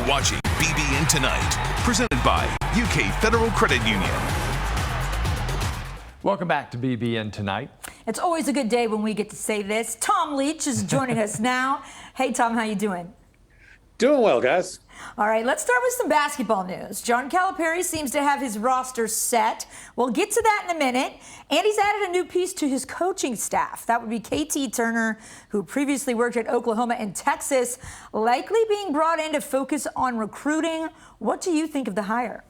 You're watching BBN Tonight, presented by UK Federal Credit Union. Welcome back to BBN Tonight. It's always a good day when we get to say this. Tom Leach is joining us now. Hey, Tom, how you doing? Doing well, guys. All right, let's start with some basketball news. John Calipari seems to have his roster set. We'll get to that in a minute. And he's added a new piece to his coaching staff. That would be KT Turner, who previously worked at Oklahoma and Texas, likely being brought in to focus on recruiting. What do you think of the hire?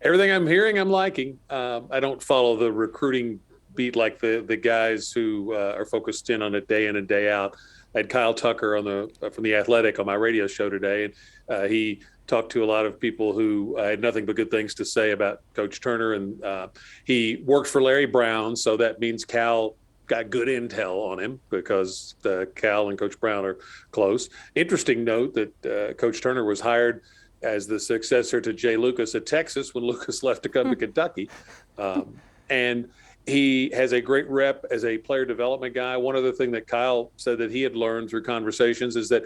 Everything I'm hearing, I'm liking. I don't follow the recruiting beat like the guys who are focused in on it day in and day out. I had Kyle Tucker from The Athletic on my radio show today, and he talked to a lot of people who had nothing but good things to say about Coach Turner. And he worked for Larry Brown, so that means Cal got good intel on him because Cal and Coach Brown are close. Interesting note that Coach Turner was hired as the successor to Jay Lucas at Texas when Lucas left to come to Kentucky. And he has a great rep as a player development guy. One other thing that Kyle said that he had learned through conversations is that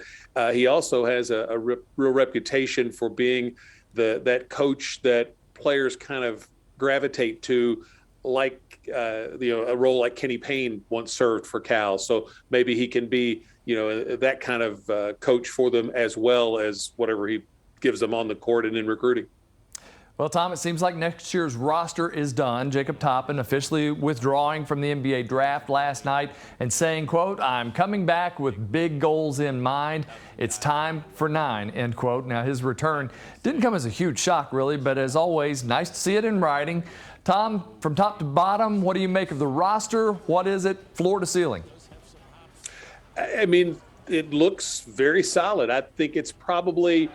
he also has a real reputation for being that coach that players kind of gravitate to, like a role like Kenny Payne once served for Cal. So maybe he can be that kind of coach for them, as well as whatever he gives them on the court and in recruiting. Well, Tom, it seems like next year's roster is done. Jacob Toppin officially withdrawing from the NBA draft last night and saying, quote, "I'm coming back with big goals in mind. It's time for 9, end quote. Now, his return didn't come as a huge shock, really, but as always, nice to see it in writing. Tom, from top to bottom, what do you make of the roster? What is it, floor to ceiling? I mean, it looks very solid. I think it's probably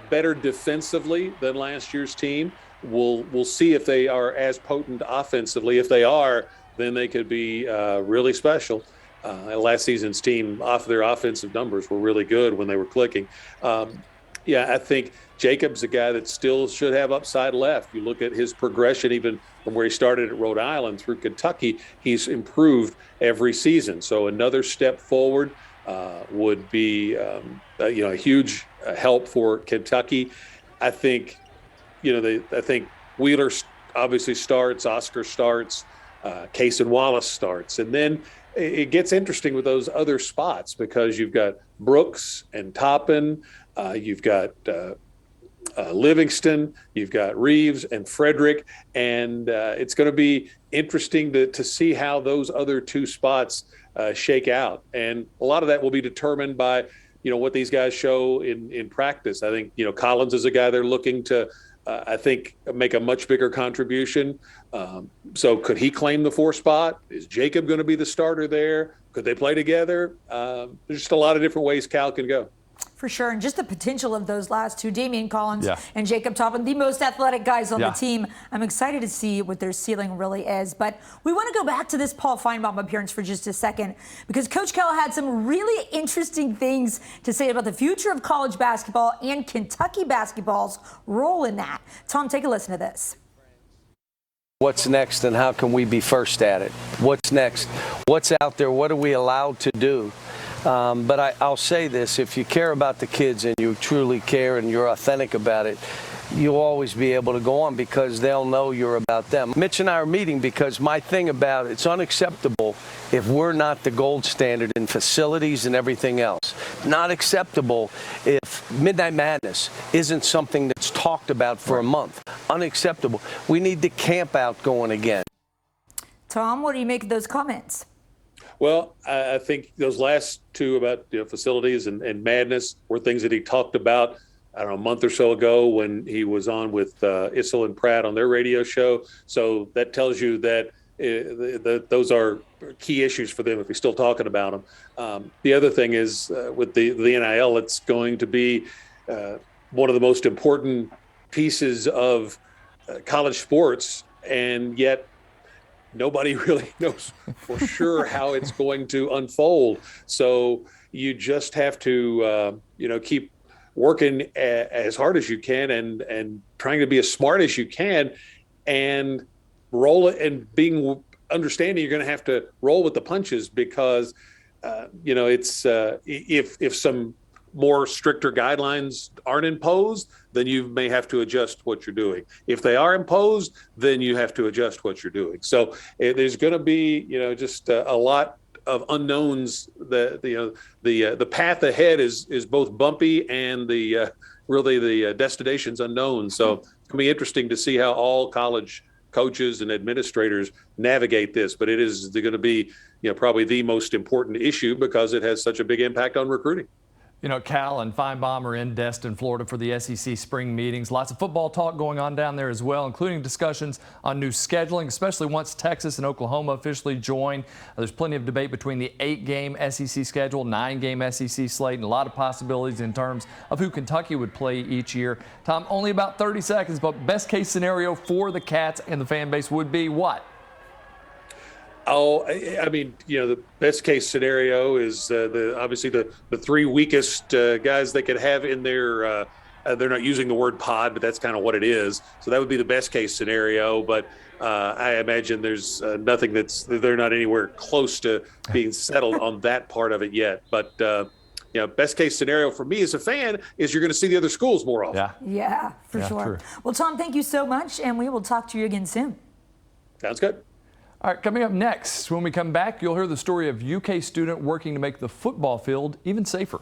better defensively than last year's team. We'll see if they are as potent offensively. If they are, then they could be really special. Last season's team, off their offensive numbers, were really good when they were clicking. I think Jacob's a guy that still should have upside left. You look at his progression, even from where he started at Rhode Island through Kentucky, he's improved every season. So another step forward would be a huge help for Kentucky. I think Wheeler obviously starts, Oscar starts, Case and Wallace starts, and then it gets interesting with those other spots because you've got Brooks and Toppin, you've got Livingston, you've got Reeves and Frederick, and it's going to be interesting to see how those other two spots shake out. And a lot of that will be determined by, what these guys show in practice. I think, Collins is a guy they're looking to, I think, make a much bigger contribution. So could he claim the 4 spot? Is Jacob going to be the starter there? Could they play together? There's just a lot of different ways Cal can go. For sure, and just the potential of those last two, Damian Collins and Jacob Toppin, the most athletic guys on the team. I'm excited to see what their ceiling really is. But we want to go back to this Paul Feinbaum appearance for just a second, because Coach Cal had some really interesting things to say about the future of college basketball and Kentucky basketball's role in that. Tom, take a listen to this. What's next, and how can we be first at it? What's next? What's out there? What are we allowed to do? But I'll say this, if you care about the kids and you truly care and you're authentic about it, you'll always be able to go on because they'll know you're about them. Mitch and I are meeting because my thing about it's unacceptable if we're not the gold standard in facilities and everything else. Not acceptable if Midnight Madness isn't something that's talked about for a month. Unacceptable. We need the camp out going again. Tom, what do you make of those comments? Well, I think those last two about facilities and madness were things that he talked about, I don't know, a month or so ago when he was on with Issel and Pratt on their radio show. So that tells you that those are key issues for them if he's still talking about them. The other thing is with the NIL, it's going to be one of the most important pieces of college sports, and yet nobody really knows for sure how it's going to unfold. So you just have to, keep working as hard as you can and trying to be as smart as you can and roll it and understanding you're going to have to roll with the punches because, it's if some more stricter guidelines aren't imposed, then you may have to adjust what you're doing. If they are imposed, then you have to adjust what you're doing. So there's going to be, just a lot of unknowns. The path ahead is both bumpy and the destination's unknown. So it's going to be interesting to see how all college coaches and administrators navigate this. But it is going to be, probably the most important issue because it has such a big impact on recruiting. Cal and Feinbaum are in Destin, Florida for the SEC spring meetings. Lots of football talk going on down there as well, including discussions on new scheduling, especially once Texas and Oklahoma officially join. There's plenty of debate between the 8-game SEC schedule, 9-game SEC slate, and a lot of possibilities in terms of who Kentucky would play each year. Tom, only about 30 seconds, but best case scenario for the Cats and the fan base would be what? Oh, I mean, the best case scenario is obviously the three weakest guys they could have in their. They're not using the word pod, but that's kind of what it is. So that would be the best case scenario. But I imagine there's nothing they're not anywhere close to being settled on that part of it yet. But best case scenario for me as a fan is you're going to see the other schools more often. Yeah, for sure. True. Well, Tom, thank you so much, and we will talk to you again soon. Sounds good. All right, coming up next, when we come back, you'll hear the story of UK student working to make the football field even safer.